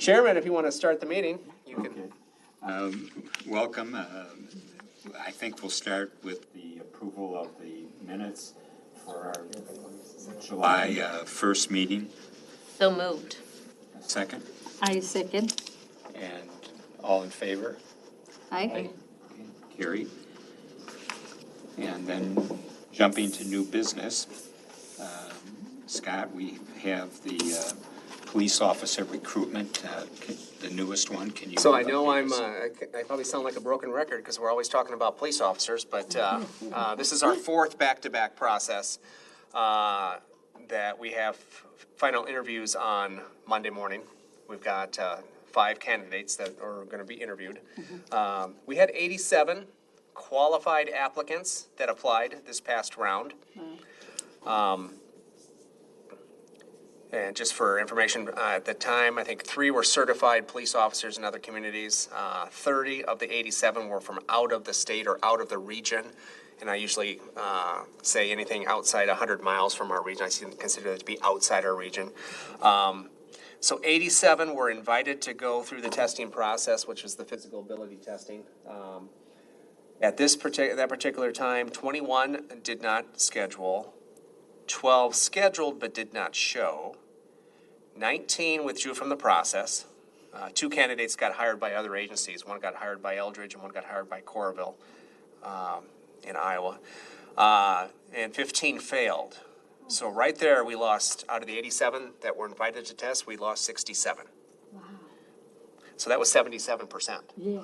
Chairman, if you want to start the meeting, you can. Welcome. I think we'll start with the approval of the minutes for our July 1st meeting. So moved. A second. I second. And all in favor? Aye. Okay, carried. And then jumping to new business, Scott, we have the police officer recruitment, the newest one. Can you? So I know I probably sound like a broken record because we're always talking about police officers, but this is our fourth back-to-back process that we have final interviews on Monday morning. We've got 5 candidates that are going to be interviewed. We had 87 qualified applicants that applied this past round. And just for information, at the time, I think 3 were certified police officers in other communities. 30 of the 87 were from out of the state or out of the region. And I usually say anything outside 100 miles from our region, I consider that to be outside our region. So 87 were invited to go through the testing process, which is the physical ability testing. At that particular time, 21 did not schedule. 12 scheduled but did not show. 19 withdrew from the process. 2 candidates got hired by other agencies. One got hired by Eldridge and one got hired by Coralville in Iowa. And 15 failed. So right there we lost, out of the 87 that were invited to test, we lost 67. Wow. So that was 77%. Yeah.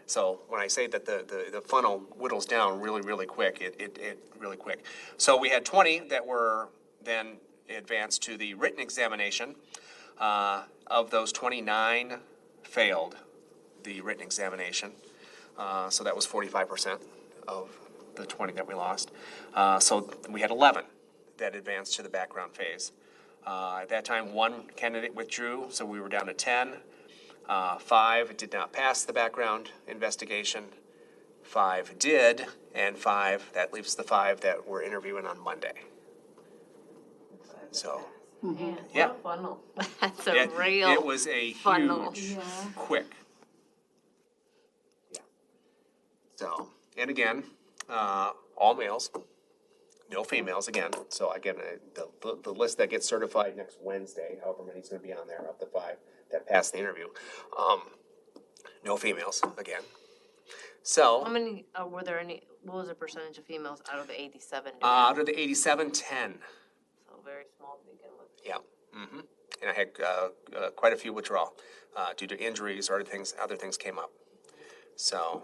So when I say that the funnel whittles down really, really quick, it really quick. So we had 20 that were then advanced to the written examination. Of those, 29 failed the written examination. So that was 45% of the 20 that we lost. So we had 11 that advanced to the background phase. At that time, 1 candidate withdrew, so we were down to 10. 5 did not pass the background investigation. 5 did, and 5, that leaves the 5 that we're interviewing on Monday. So, Man, yeah. what a funnel. That's a it, real it was a funnel. huge, Yeah. quick. Yeah. So, and again, all males, no females again. So again, the list that gets certified next Wednesday, however many's going to be on there, up to 5 that passed the interview. No females again. So How many, were there any, what was the percentage of females out of the 87? out of the 87, 10. So very small to begin with. Yeah. And I had quite a few withdraw due to injuries or other things came up. So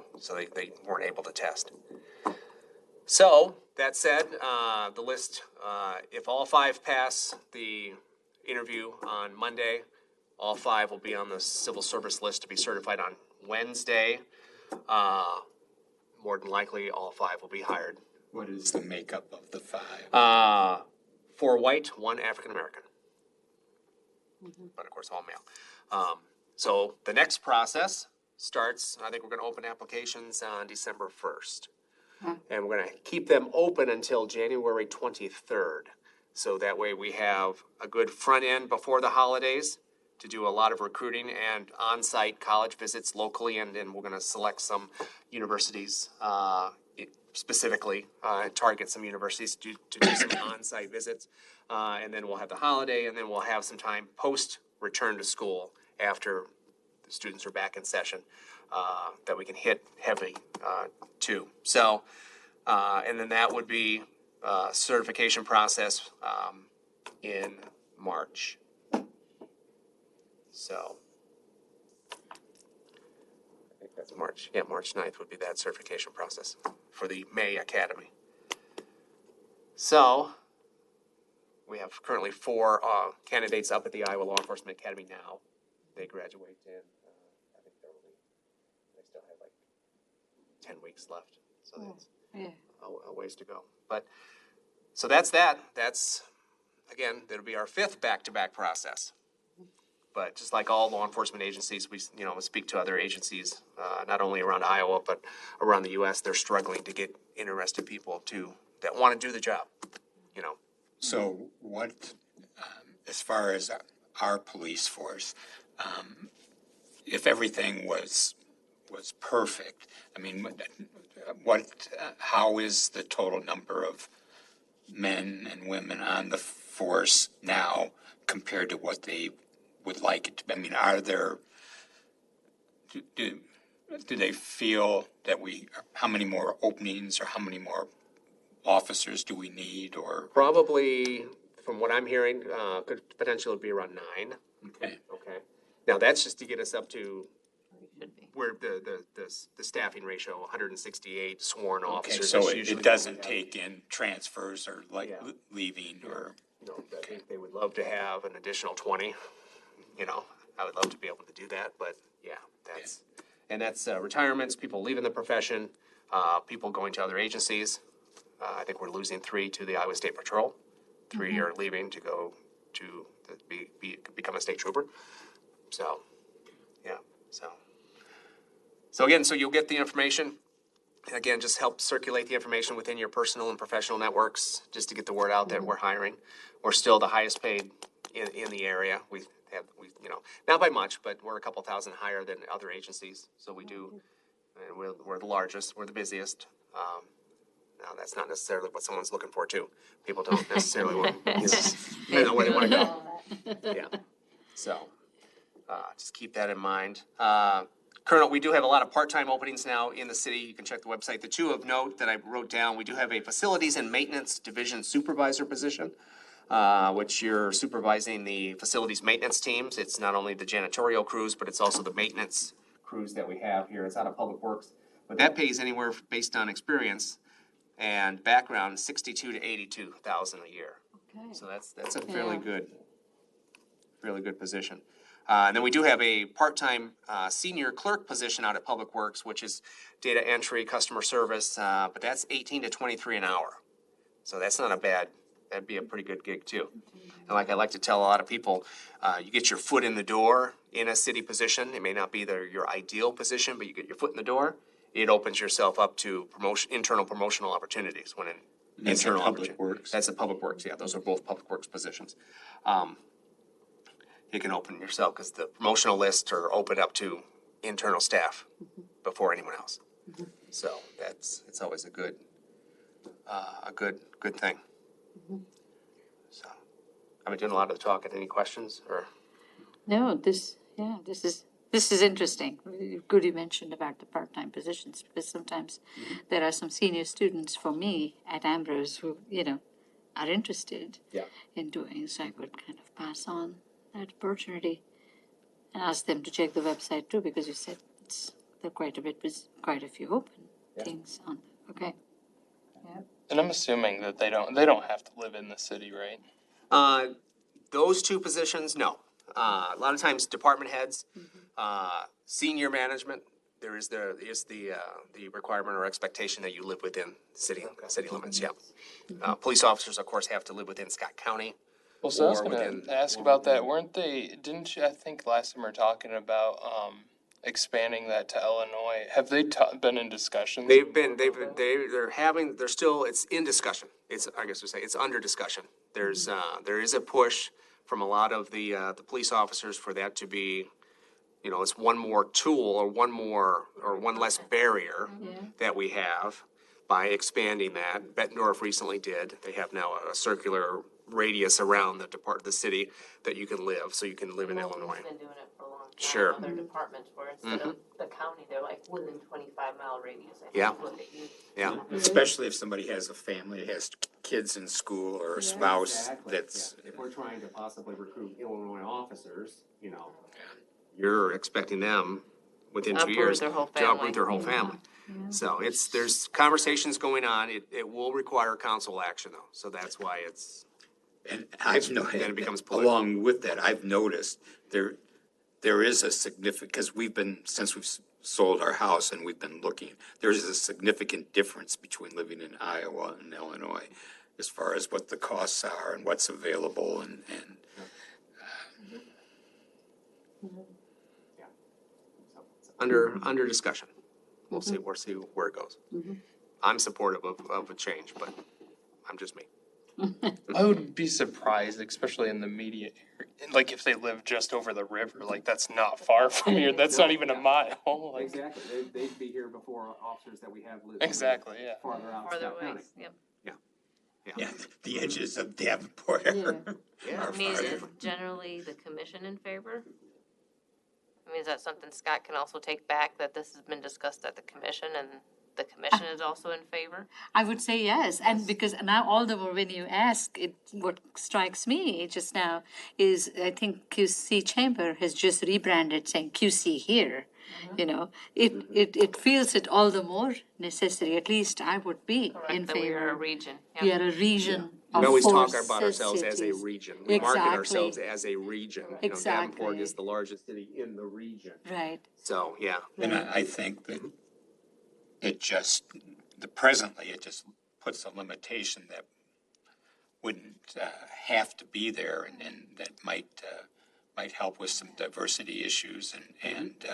they weren't able to test. So that said, the list, if all 5 pass the interview on Monday, all 5 will be on the civil service list to be certified on Wednesday. More than likely, all 5 will be hired. What is the makeup of the 5? 4 white, 1 African American. But of course, all male. So the next process starts, I think we're going to open applications on December 1st. And we're going to keep them open until January 23rd. So that way we have a good front end before the holidays to do a lot of recruiting and on-site college visits locally, and then we're going to select some universities specifically, target some universities to do some on-site visits, and then we'll have the holiday, and then we'll have some time post-return to school after the students are back in session that we can hit heavy too. So, and then that would be certification process in March. So, I think that's March. Yeah, March 9th would be that certification process for the May Academy. So, we have currently 4 candidates up at the Iowa Law Enforcement Academy now. They graduate in, I think they still have like 10 weeks left. So that's a ways to go. But, so that's that. That's, again, that'll be our 5th back-to-back process. But just like all law enforcement agencies, we speak to other agencies, not only around Iowa, but around the U.S. They're struggling to get interested people that want to do the job, So what, as far as our police force, if everything was perfect, I mean, how is the total number of men and women on the force now compared to what they would like it to be? I mean, do they feel that how many more openings or how many more officers do we need, or? Probably, from what I'm hearing, could potentially be around 9. Okay. Okay. Now, that's just to get us up to Should be. where the staffing ratio, 168 sworn Okay, officers. so That's it usually doesn't what we have. take in transfers or like Yeah. leaving or, You know, I think they would love to have an additional 20. You know, I would love to be able to do that, but yeah, that's retirements, people leaving the profession, people going to other agencies. I think we're losing 3 to the Iowa State Patrol. 3 are leaving to go to become a state trooper. So, yeah, so again, so you'll get the information. Again, just help circulate the information within your personal and professional networks, just to get the word out that we're hiring. We're still the highest paid in the area. We not by much, but we're a couple thousand higher than other agencies. So we do, and we're the largest, we're the busiest. Now, that's not necessarily what someone's looking for, too. People don't necessarily want, know where they want to go. Yeah. So, just keep that in mind. Colonel, we do have a lot of part-time openings now in the city. You can check the website. The 2 of note that I wrote down, we do have a facilities and maintenance division supervisor position, which you're supervising the facilities maintenance teams. It's not only the janitorial crews, but it's also the maintenance crews that we have here. It's out of Public Works. But that pays anywhere based on experience and background, 62 to 82,000 a year. Okay. So that's a fairly Yeah. good position. And then we do have a part-time senior clerk position out at Public Works, which is data entry, customer service, but that's 18 to 23 an hour. So that's not a bad. That'd be a pretty good gig too. And like I like to tell a lot of people, you get your foot in the door in a city position. It may not be your ideal position, but you get your foot in the door. It opens yourself up to internal promotional opportunities when that's internal Public opportunity. Works? That's a Public Works, yeah. Those are both Public Works positions. You can open yourself because the promotional lists are open up to internal staff before anyone else. So it's always a good thing. So I've been doing a lot of the talking. Any questions or? No, this is interesting. Good you mentioned about the part-time positions, because sometimes there are some senior students for me at Ambrose who, are interested Yeah. in doing, so I could kind of pass on that opportunity and ask them to check the website too, because you said there are quite a few open things on. Okay. Yeah. And I'm assuming that they don't have to live in the city, right? Those 2 positions, no. A lot of times, department heads, senior management, there is the requirement or expectation that you live within city limits. Yeah. Police officers, of course, have to live within Scott County. Well, so I was Or going within- to ask about that. Didn't you, I think last time we were talking about expanding that to Illinois. Have they been in discussions? They're still, it's in discussion. I guess we say, it's under discussion. There is a push from a lot of the police officers for that to be, it's one more tool or one less barrier that we have by expanding that. Bettendorf recently did. They have now a circular radius around the city that you can live, so you can live in Illinois. Been doing it for a long time. Sure. Other departments where instead of the county, they're like within 25-mile radius. I think Yeah. is what they use. Yeah. Especially if somebody has a family, has kids in school or a spouse that's. If we're trying to possibly recruit Illinois officers, you're expecting them within 2 Uproot years their whole to uproot family. their whole family. So there's conversations going on. It will require council action though. So that's why And I've noticed, Then it becomes political. along with that, I've noticed there is a significant, because since we've sold our house and we've been looking, there's a significant difference between living in Iowa and Illinois as far as what the costs are and what's available and under discussion. We'll see where it goes. I'm supportive of a change, but I'm just me. I would be surprised, especially in the media area, like if they live just over the river, like that's not far from here. That's not even a mile. Like, Exactly, they'd be here before officers that we have lived. exactly, yeah. Farther out Farther Scott away, County. yep. Yeah, the edges of Davenport Yeah. are I mean, farther. is generally the commission in favor? I mean, is that something Scott can also take back, that this has been discussed at the commission and the commission is also in favor? I would say yes, and because now all the more when you ask, it what strikes me just now is I think QC Chamber has just rebranded saying QC here. You know, it feels it all the more necessary. At least I would be in Correct, that we are a favor. region. We Yep. are a region of We always four talk about ourselves as a cities. region. We market Exactly. ourselves as a region. You know, Davenport Exactly. is the largest city in the region. Right. So, yeah. And I think that it just, presently, it just puts a limitation that wouldn't have to be there and that might help with some diversity issues and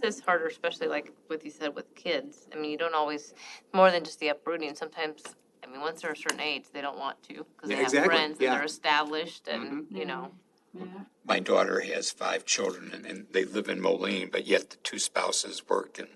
It's harder, especially like what you said with kids. I mean, you don't always, more than just the uprooting, sometimes, I mean, once they're a certain age, they don't want to, because they Yeah, have exactly, friends and yeah. they're established and, you know. my daughter has 5 children and they live in Moline, but yet the 2 spouses work in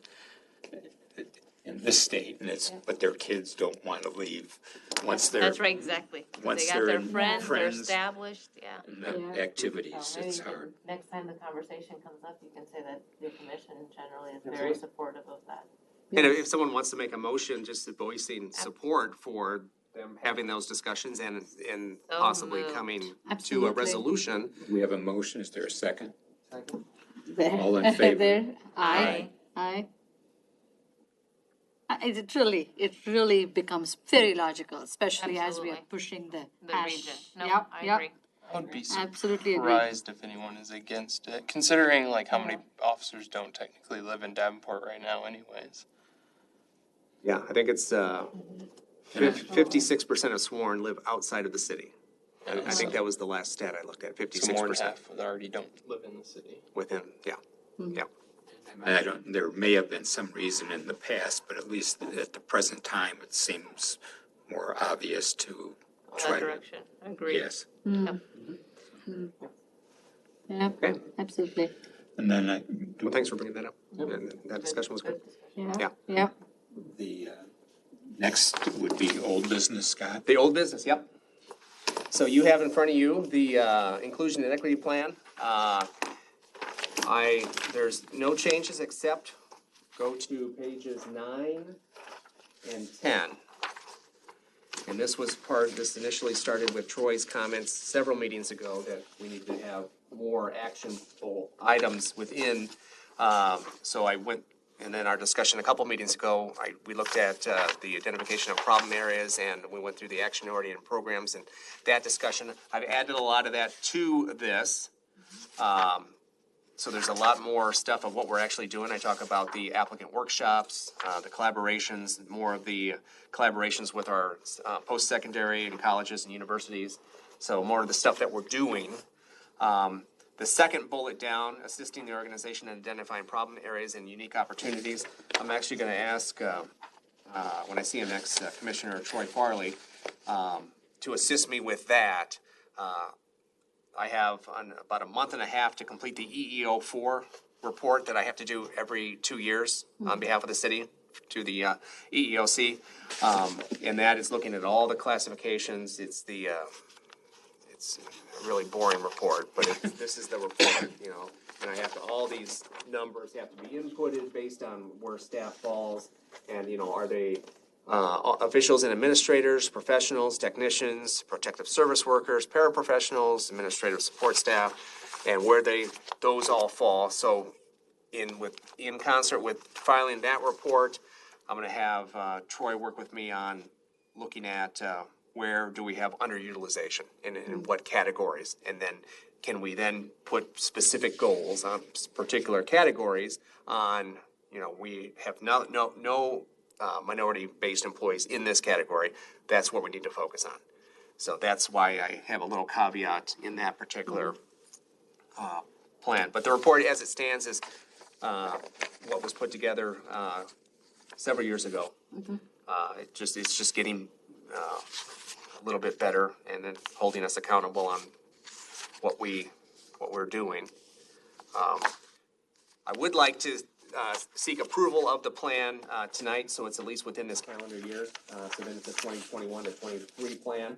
this state but their kids don't want to leave once they're That's right, exactly. 'Cause once they got they're their in friends, they're friends. established, yeah. in the activities. So maybe It's you can- hard. next time the conversation comes up, you can say that the commission generally is very supportive of that. And if someone wants to make a motion just voicing support for them having those discussions and So possibly moved. coming to a Absolutely. resolution. We have a motion. Is there a second? There. All in favor? There. Aye. Aye. It really becomes very logical, especially as we are Absolutely. pushing the The hash. region. No, Yep, I yep. agree. I would be Absolutely agree. surprised if anyone is against it, considering like how many officers don't technically live in Davenport right now anyways. Yeah, I think it's 56% of sworn live outside of the city. I think that was the last stat I looked at, So more than 56% half already don't live in the city. within, yeah. There may have been some reason in the past, but at least at the present time, it seems more obvious to try That to. direction, agreed. Yes. Yep. Yeah, Okay. absolutely. And then Well, thanks for bringing that up. And that discussion was good. Yeah. Yeah. the next would be old business, Scott. The old business, yep. So you have in front of you the inclusion and equity plan. There's no changes except go to pages 9 and 10. And this initially started with Troy's comments several meetings ago that we need to have more actionable items within. So I went, and then our discussion a couple meetings ago, we looked at the identification of problem areas and we went through the action-oriented programs and that discussion. I've added a lot of that to this. So there's a lot more stuff of what we're actually doing. I talk about the applicant workshops, the collaborations, more of the collaborations with our post-secondary and colleges and universities. So more of the stuff that we're doing. The second bullet down, assisting the organization in identifying problem areas and unique opportunities. I'm actually going to ask, when I see him next, Commissioner Troy Farley, to assist me with that. I have about a month and a half to complete the EEO4 report that I have to do every 2 years on behalf of the city to the EEOC. And that is looking at all the classifications. It's a really boring report, but this is the report, and I have to, all these numbers have to be inputted based on where staff falls. And, are they officials and administrators, professionals, technicians, protective service workers, paraprofessionals, administrative support staff, and where those all fall. So in concert with filing that report, I'm going to have Troy work with me on looking at where do we have underutilization and in what categories, and then can we then put specific goals on particular categories on, we have no minority-based employees in this category. That's what we need to focus on. So that's why I have a little caveat in that particular plan. But the report as it stands is what was put together several years ago. It's just getting little bit better and then holding us accountable on what we're doing. I would like to seek approval of the plan tonight, so it's at least within this calendar year. So then it's a 2021 to 23 plan.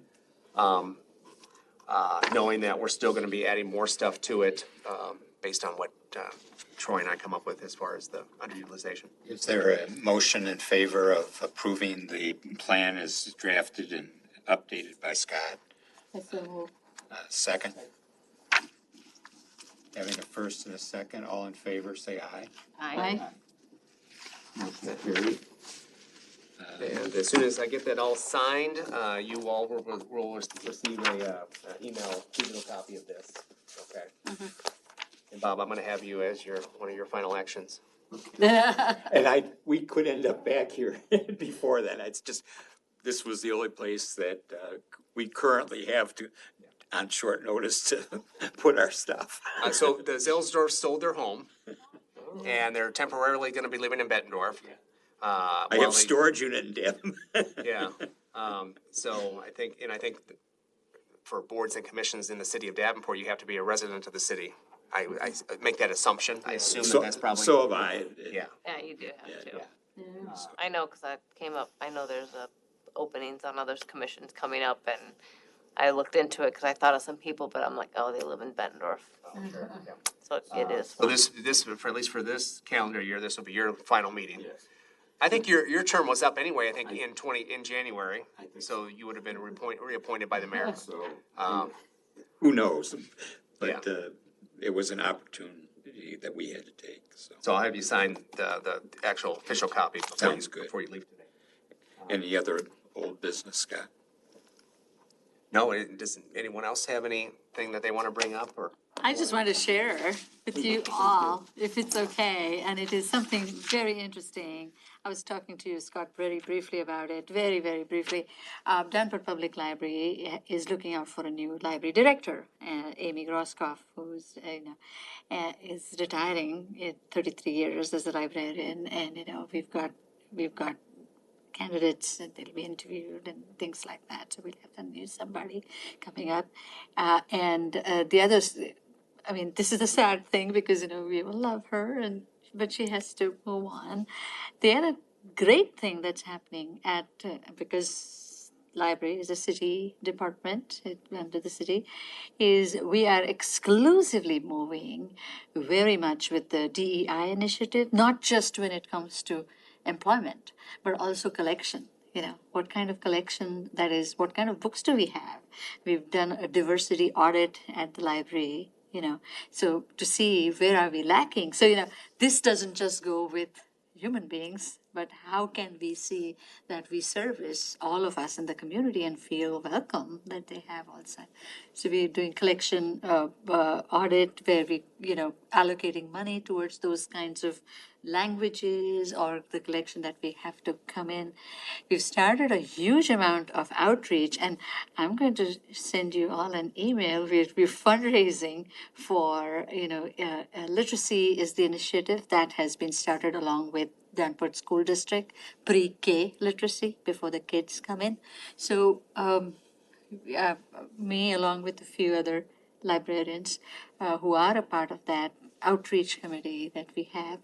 Knowing that we're still gonna be adding more stuff to it, based on what Troy and I come up with as far as the underutilization. Is there a motion in favor of approving the plan as drafted and updated by Scott? Second? Having a first and a second, all in favor, say aye. Aye. Motion carried. And as soon as I get that all signed, you all will receive a email digital copy of this, okay? And Bob, I'm gonna have you as one of your final actions. And we could end up back here before that. It's just, this was the only place that we currently have to, on short notice, to put our stuff. So the Zillsdorf sold their home, and they're temporarily gonna be living in Bettendorf. I have storage unit in Devon. Yeah, so I think for boards and commissions in the city of Davenport, you have to be a resident of the city. I make that assumption. I assume that's probably. So have I. Yeah. Yeah, you do have to. Yeah. I know, because I came up, I know there's openings on others commissions coming up, and I looked into it because I thought of some people, but I'm like, oh, they live in Bettendorf. So it is. So this, for at least for this calendar year, this will be your final meeting. Yes. I think your term was up anyway, I think in January, so you would have been reappointed by the mayor. So, who knows? But Yeah. It was an opportunity that we had to take, so. So I'll have you sign the actual official copy Sounds good. before you leave today. Any other old business, Scott? No, does anyone else have anything that they want to bring up, or? I just want to share with you all, if it's okay, and it is something very interesting. I was talking to you, Scott, very briefly about it, very, very briefly. Davenport Public Library is looking out for a new library director, Amy Groskoff, who's, is retiring at 33 years as a librarian, and, we've got candidates and they'll be interviewed and things like that. So we'll have to use somebody coming up. And the others, I mean, this is a sad thing because, we will love her, but she has to move on. The other great thing that's happening because library is a city department under the city, is we are exclusively moving very much with the DEI initiative, not just when it comes to employment, but also collection. What kind of collection that is, what kind of books do we have? We've done a diversity audit at the library, so to see where are we lacking. So, this doesn't just go with human beings, but how can we see that we service all of us in the community and feel welcome that they have also. So we're doing collection audit where we, allocating money towards those kinds of languages or the collection that we have to come in. We've started a huge amount of outreach, and I'm going to send you all an email. We're fundraising for, literacy is the initiative that has been started along with Davenport School District, pre-K literacy before the kids come in. So me, along with a few other librarians who are a part of that outreach committee that we have,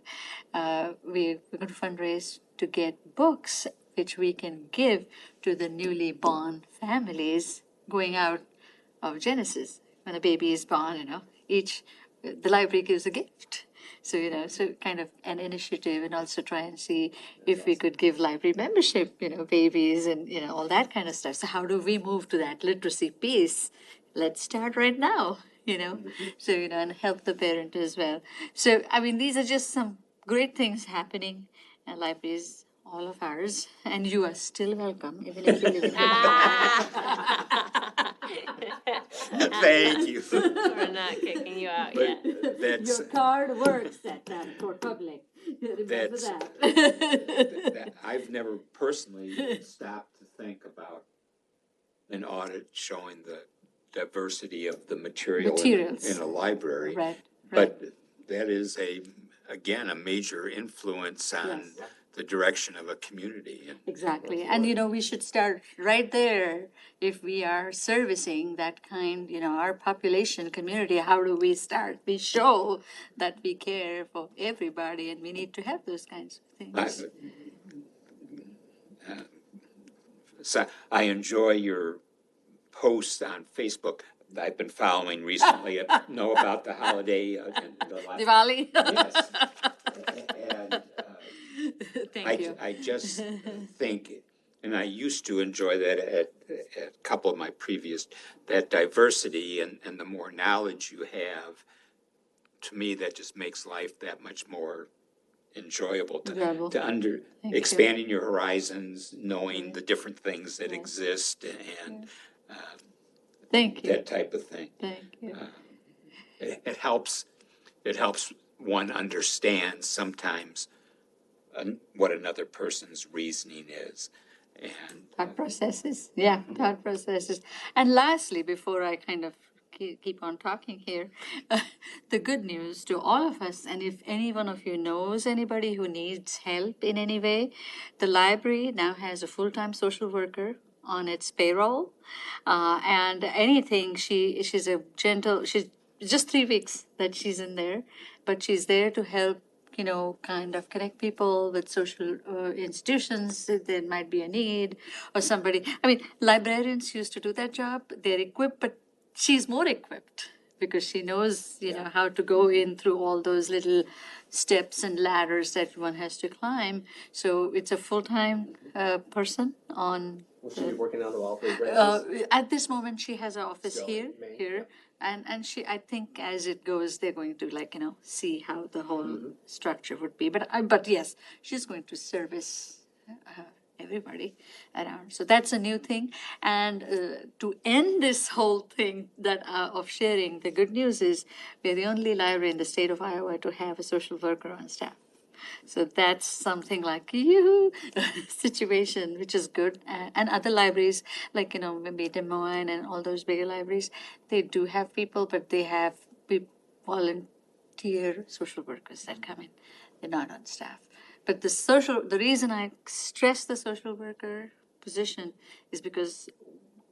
we're going to fundraise to get books which we can give to the newly born families going out of Genesis. When a baby is born, the library gives a gift. So, so kind of an initiative, and also try and see if we could give library membership, babies and, all that kind of stuff. So how do we move to that literacy piece? Let's start right now, so, and help the parent as well. So, I mean, these are just some great things happening at libraries, all of ours, and you are still welcome, even if you live in Thank you. We're not kicking you out yet. That's, Your card works at Davenport Public. Remember That's- that. I've never personally stopped to think about an audit showing the diversity of the materials in a library. Right. But that is again, a major influence on the direction of a community. And Exactly. And, we should start right there. If we are servicing that kind, our population, community, how do we start? We show that we care for everybody, and we need to have those kinds of things. So I enjoy your posts on Facebook. I've been following recently, know about the holiday. And the last, Diwali? yes. And Thank you. I just think, and I used to enjoy that at a couple of my previous, that diversity and the more knowledge you have, to me, that just makes life that much more enjoyable Enjoyable. Thank you. expanding your horizons, knowing the different things that exist and Thank you. that type of thing. Thank you. It helps one understand sometimes what another person's reasoning is. And Thought processes, thought processes. And lastly, before I kind of keep on talking here, the good news to all of us, and if any one of you knows anybody who needs help in any way, the library now has a full-time social worker on its payroll. And anything, she's she's just 3 weeks that she's in there, but she's there to help kind of connect people with social institutions. There might be a need or somebody. I mean, librarians used to do that job. They're equipped, but she's more equipped because she knows, how to go in through all those little steps and ladders that one has to climb. So it's a full-time person on. Will she be working out of all three branches? At this moment, she has an office Still here, in Maine, here, and she. I think as it goes, they're going to see how the whole structure would be. But yes, she's going to service everybody around. So that's a new thing. And to end this whole thing of sharing, the good news is we're the only library in the state of Iowa to have a social worker on staff. So that's something like situation, which is good. And other libraries, like, maybe Des Moines and all those bigger libraries, they do have people, but they have volunteer social workers that come in. They're not on staff. But the reason I stress the social worker position is because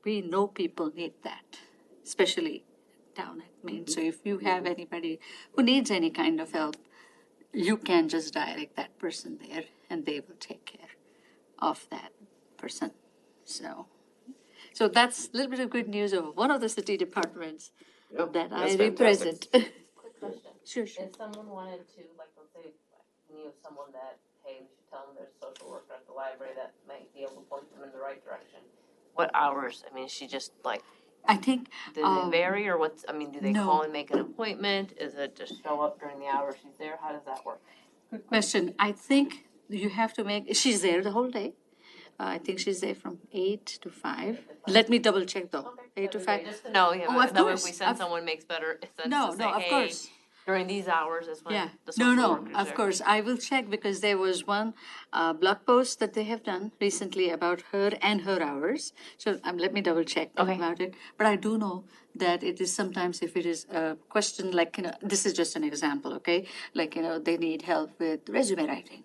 we know people need that, especially down at Maine. So if you have anybody who needs any kind of help, you can just direct that person there and they will take care of that person. So that's a little bit of good news of one of the city departments that I represent. Quick question. Sure. If someone wanted to, like, let's say, you have someone that, hey, we should tell them there's a social worker at the library that might be able to point them in the right direction. What hours? I mean, is she just like, I think. does it vary or do they no. call and make an appointment? Is it just show up during the hour she's there? How does that work? Good question. I think you have to she's there the whole day. I think she's there from 8 to 5. Let me double check though. 8 to 5. Just to know, yeah, Oh, of that way if course. we send someone makes better sense No, to say, of hey, course. during these hours is when Yeah, the social no, worker's of there. course. I will check because there was one blog post that they have done recently about her and her hours. So let me double check about it. But I do know that it is sometimes if it is a question like, this is just an example, okay? Like, they need help with resume writing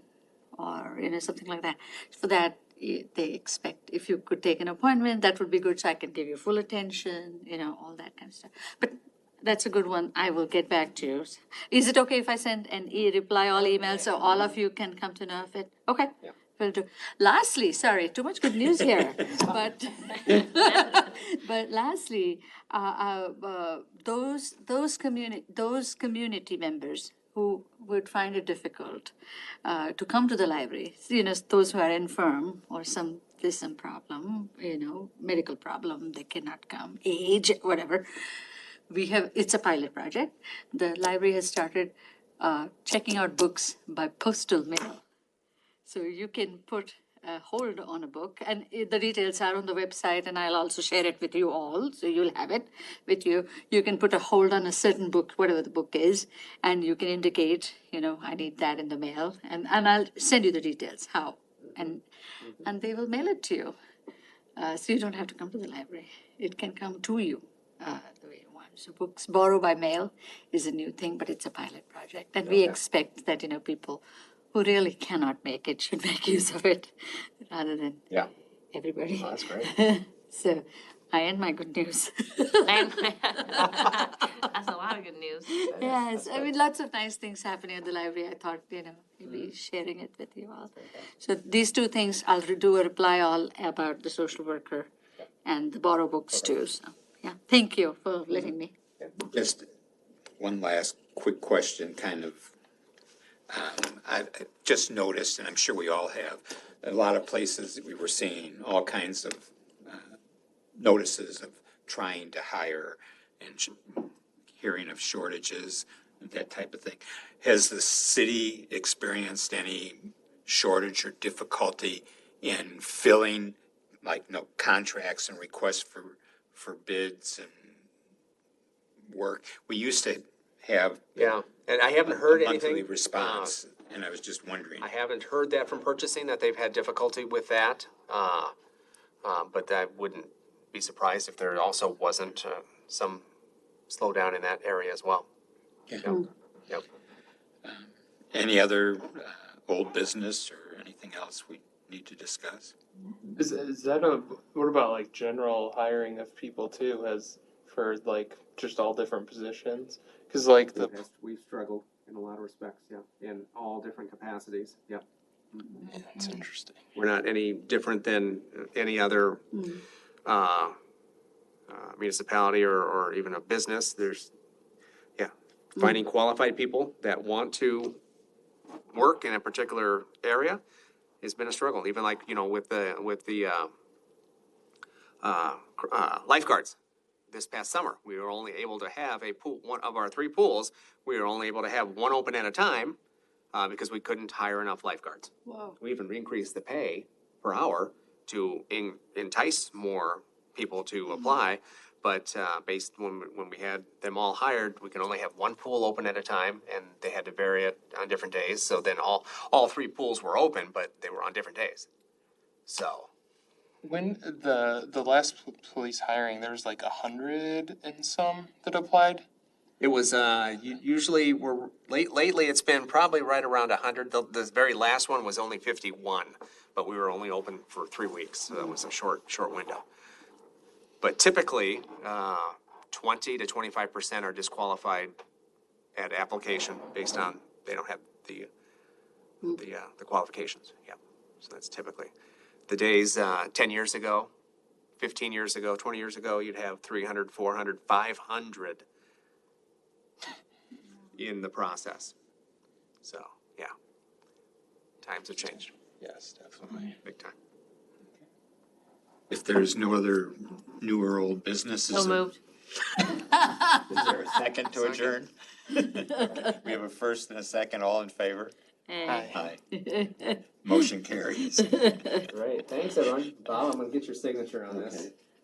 or, something like that. For that, they expect if you could take an appointment, that would be good so I can give you full attention, all that kind of stuff. But that's a good one. I will get back to you. Is it okay if I send an reply all emails so all of you can come to know of it? Okay. Yeah. Will do. Lastly, sorry, too much good news here, but lastly, those community members who would find it difficult to come to the library, those who are infirm or there's some problem, medical problem, they cannot come, age, whatever. It's a pilot project. The library has started checking out books by postal mail. So you can put a hold on a book, and the details are on the website, and I'll also share it with you all, so you'll have it with you. You can put a hold on a certain book, whatever the book is, and you can indicate, I need that in the mail, and I'll send you the details, how, and they will mail it to you. So you don't have to come to the library. It can come to you the way you want. So books borrow by mail is a new thing, but it's a pilot project. And we expect that, people who really cannot make it should make use of it rather than Yeah. everybody. Oh, that's great. So I end my good news. And that's a lot of good news. Yes, I mean, lots of nice things happening at the library. I thought, maybe sharing it with you all. So these two things, I'll do a reply all about the social worker and the borrow books too. So, yeah, thank you for letting me. Just one last quick question, kind of. I just noticed, and I'm sure we all have, a lot of places we were seeing all kinds of notices of trying to hire and hearing of shortages and that type of thing. Has the city experienced any shortage or difficulty in filling, like, contracts and requests for bids and work? We used to have Yeah, and I haven't heard a monthly anything. response, and I was just wondering. I haven't heard that from purchasing, that they've had difficulty with that. But I wouldn't be surprised if there also wasn't some slowdown in that area as well. Yeah. Yep. Any other old business or anything else we need to discuss? Is that what about like general hiring of people too, as for like just all different positions? Because like We've struggled in a lot of respects, yeah, in all different capacities, yeah. yeah, it's interesting. We're not any different than any other municipality or even a business. There's, finding qualified people that want to work in a particular area has been a struggle. Even like, with the lifeguards this past summer, we were only able to have a pool, one of our 3 pools, we were only able to have one open at a time because we couldn't hire enough lifeguards. Wow. We even increased the pay per hour to entice more people to apply. But based when we had them all hired, we could only have one pool open at a time, and they had to vary it on different days. So then all 3 pools were open, but they were on different days. So When the last police hiring, there was like 100 and some that applied. it was usually lately it's been probably right around 100. The very last one was only 51, but we were only open for 3 weeks, so that was a short window. But typically, 20 to 25% are disqualified at application based on they don't have the qualifications. Yeah, so that's typically the days. 10 years ago, 15 years ago, 20 years ago, you'd have 300, 400, 500 in the process. So yeah, times have changed Yes, definitely. big time. If there's no other new or old business, So moved. is there a second to adjourn? We have a first and a second, all in favor? Hi. Aye. Motion carries. Great, thanks everyone. Bob, I'm gonna get your signature on this.